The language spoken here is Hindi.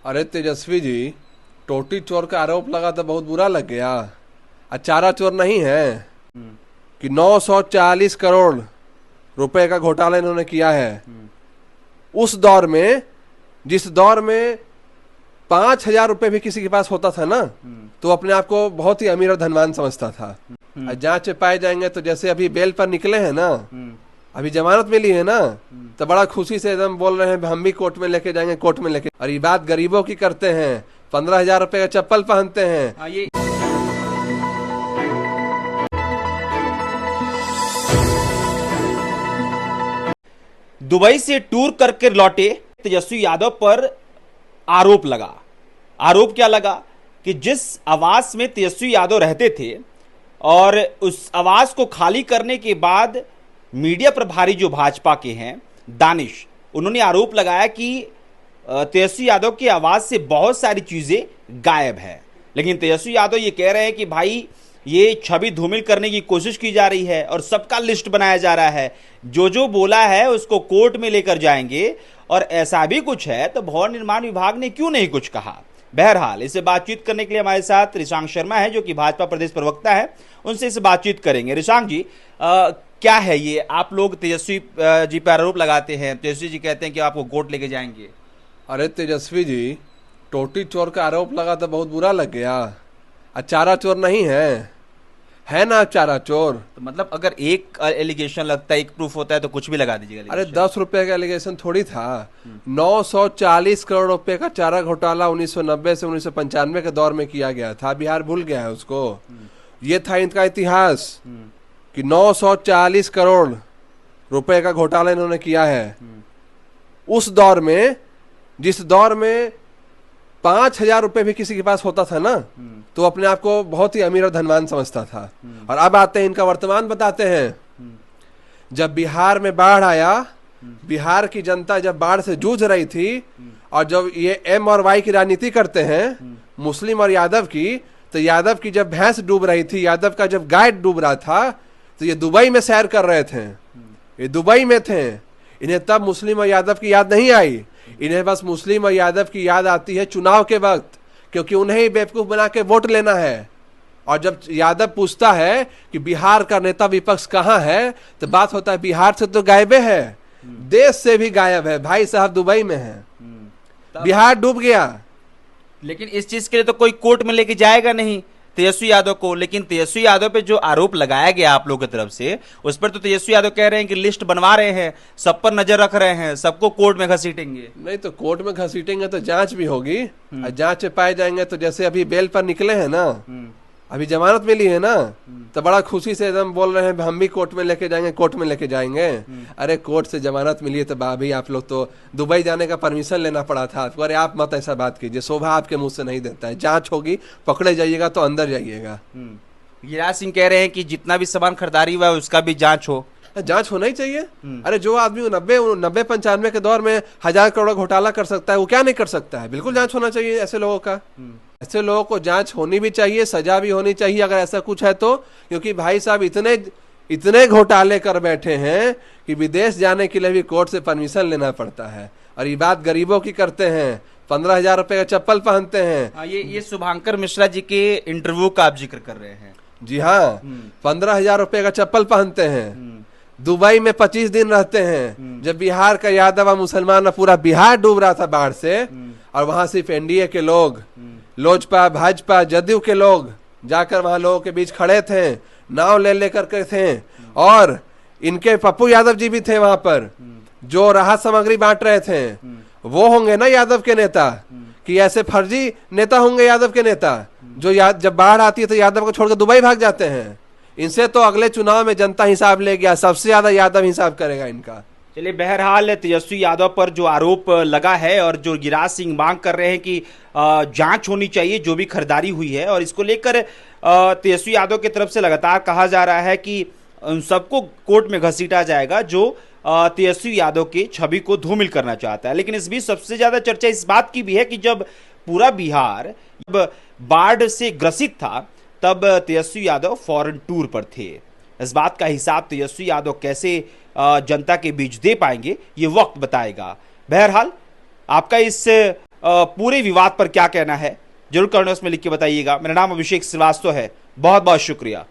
अरे तेजस्वी जी, टोटी चोर का आरोप लगा तो बहुत बुरा लग गया। चारा चोर नहीं है कि 940 करोड़ रुपए का घोटाला इन्होंने किया है। उस दौर में, जिस दौर में 5,000 रुपए भी किसी के पास होता था ना, तो अपने आप को बहुत ही अमीर और धनवान समझता था। जांच में पाए जाएंगे तो जैसे अभी बेल पर निकले हैं ना, अभी जमानत मिली है ना, तो बड़ा खुशी से एकदम बोल रहे हैं हम भी कोर्ट में लेके जाएंगे, कोर्ट में लेके। और ये बात गरीबों की करते हैं, 15,000 रुपए का चप्पल पहनते हैं। ये दुबई से टूर करके लौटे तेजस्वी यादव पर आरोप लगा। आरोप क्या लगा कि जिस आवास में तेजस्वी यादव रहते थे और उस आवास को खाली करने के बाद मीडिया प्रभारी जो भाजपा के हैं दानिश, उन्होंने आरोप लगाया कि तेजस्वी यादव के आवास से बहुत सारी चीजें गायब है। लेकिन तेजस्वी यादव ये कह रहे हैं कि भाई ये छवि धूमिल करने की कोशिश की जा रही है और सबका लिस्ट बनाया जा रहा है, जो जो बोला है उसको कोर्ट में लेकर जाएंगे। और ऐसा भी कुछ है तो भवन निर्माण विभाग ने क्यों नहीं कुछ कहा। बहरहाल इससे बातचीत करने के लिए हमारे साथ ऋषांक शर्मा है, जो कि भाजपा प्रदेश प्रवक्ता है, उनसे इस बातचीत करेंगे। ऋषांक जी, क्या है ये, आप लोग तेजस्वी जी पर आरोप लगाते हैं, तेजस्वी जी कहते हैं कि आपको कोर्ट लेके जाएंगे। अरे तेजस्वी जी, टोटी चोर का आरोप लगा तो बहुत बुरा लग गया। चारा चोर नहीं है ना चारा चोर। तो मतलब अगर एक एलिगेशन लगता है, एक प्रूफ होता है तो कुछ भी लगा दीजिएगा। अरे 10 रुपए का एलिगेशन थोड़ी था। 940 करोड़ रुपए का चारा घोटाला 1990 से 1995 के दौर में किया गया था। बिहार भूल गया है उसको। ये था इनका इतिहास कि 940 करोड़ रुपए का घोटाला इन्होंने किया है। उस दौर में, जिस दौर में 5,000 रुपए भी किसी के पास होता था ना, तो अपने आप को बहुत ही अमीर और धनवान समझता था। और अब आते हैं, इनका वर्तमान बताते हैं। जब बिहार में बाढ़ आया, बिहार की जनता जब बाढ़ से जूझ रही थी, और जब ये एम और वाई की राजनीति करते हैं, मुस्लिम और यादव की, तो यादव की जब भैंस डूब रही थी, यादव का जब गाय डूब रहा था, तो ये दुबई में सैर कर रहे थे। ये दुबई में थे। इन्हें तब मुस्लिम और यादव की याद नहीं आई। इन्हें बस मुस्लिम और यादव की याद आती है चुनाव के वक्त, क्योंकि उन्हें ही बेवकूफ बना के वोट लेना है। और जब यादव पूछता है कि बिहार का नेता विपक्ष कहाँ है, तो बात होता है बिहार से तो गायबे है, देश से भी गायब है। भाई साहब दुबई में है, बिहार डूब गया। लेकिन इस चीज के लिए तो कोई कोर्ट में लेके जाएगा नहीं तेजस्वी यादव को। लेकिन तेजस्वी यादव पे जो आरोप लगाया गया आप लोगों की तरफ से, उस पर तो तेजस्वी यादव कह रहे हैं कि लिस्ट बनवा रहे हैं, सब पर नजर रख रहे हैं, सबको कोर्ट में घसीटेंगे। नहीं तो कोर्ट में घसीटेंगे तो जांच भी होगी। और जांच में पाए जाएंगे तो जैसे अभी बेल पर निकले हैं ना, अभी जमानत मिली है ना, तो बड़ा खुशी से एकदम बोल रहे हैं हम भी कोर्ट में लेके जाएंगे, कोर्ट में लेके जाएंगे। अरे कोर्ट से जमानत मिली है तो भाभी आप लोग तो दुबई जाने का परमिशन लेना पड़ा था। अरे आप मत ऐसा बात कीजिए, शोभा आपके मुंह से नहीं देता है। जांच होगी, पकड़े जाइएगा तो अंदर जाइएगा। गिरिराज सिंह कह रहे हैं कि जितना भी सामान खरीदारी हुआ है उसका भी जांच हो। जांच होना ही चाहिए। अरे जो आदमी 90-95 के दौर में 1,000 करोड़ घोटाला कर सकता है, वो क्या नहीं कर सकता है। बिल्कुल जांच होना चाहिए ऐसे लोगों का। ऐसे लोगों को जांच होनी भी चाहिए, सजा भी होनी चाहिए अगर ऐसा कुछ है तो। क्योंकि भाई साहब इतने घोटाले कर बैठे हैं कि विदेश जाने के लिए भी कोर्ट से परमिशन लेना पड़ता है। और ये बात गरीबों की करते हैं, 15,000 रुपए का चप्पल पहनते हैं। ये शुभांकर मिश्रा जी के इंटरव्यू का आप जिक्र कर रहे हैं। जी हाँ, 15,000 रुपए का चप्पल पहनते हैं, दुबई में 25 दिन रहते हैं। जब बिहार का यादव और मुसलमान, पूरा बिहार डूब रहा था बाढ़ से, और वहां सिर्फ एनडीए के लोग, लोजपा, भाजपा, जदयू के लोग जाकर वहां लोगों के बीच खड़े थे, नाव ले लेकर के थे। और इनके पप्पू यादव जी भी थे वहां पर, जो राहत सामग्री बांट रहे थे। वो होंगे ना यादव के नेता, कि ऐसे फर्जी नेता होंगे यादव के नेता, जो जब बाढ़ आती है तो यादव को छोड़कर दुबई भाग जाते हैं। इनसे तो अगले चुनाव में जनता हिसाब ले गया, सबसे ज्यादा यादव हिसाब करेगा इनका। चलिए, बहरहाल तेजस्वी यादव पर जो आरोप लगा है और जो गिरिराज सिंह मांग कर रहे हैं कि जांच होनी चाहिए जो भी खरीदारी हुई है, और इसको लेकर तेजस्वी यादव की तरफ से लगातार कहा जा रहा है कि उन सबको कोर्ट में घसीटा जाएगा जो तेजस्वी यादव के छवि को धूमिल करना चाहता है। लेकिन इस बीच सबसे ज्यादा चर्चा इस बात की भी है कि जब पूरा बिहार बाढ़ से ग्रसित था, तब तेजस्वी यादव फॉरेन टूर पर थे। इस बात का हिसाब तेजस्वी यादव कैसे जनता के बीच दे पाएंगे, ये वक्त बताएगा। बहरहाल आपका इस पूरे विवाद पर क्या कहना है जरूर कमेंट बॉक्स में लिख के बताइएगा। मेरा नाम अभिषेक श्रीवास्तव है, बहुत बहुत शुक्रिया।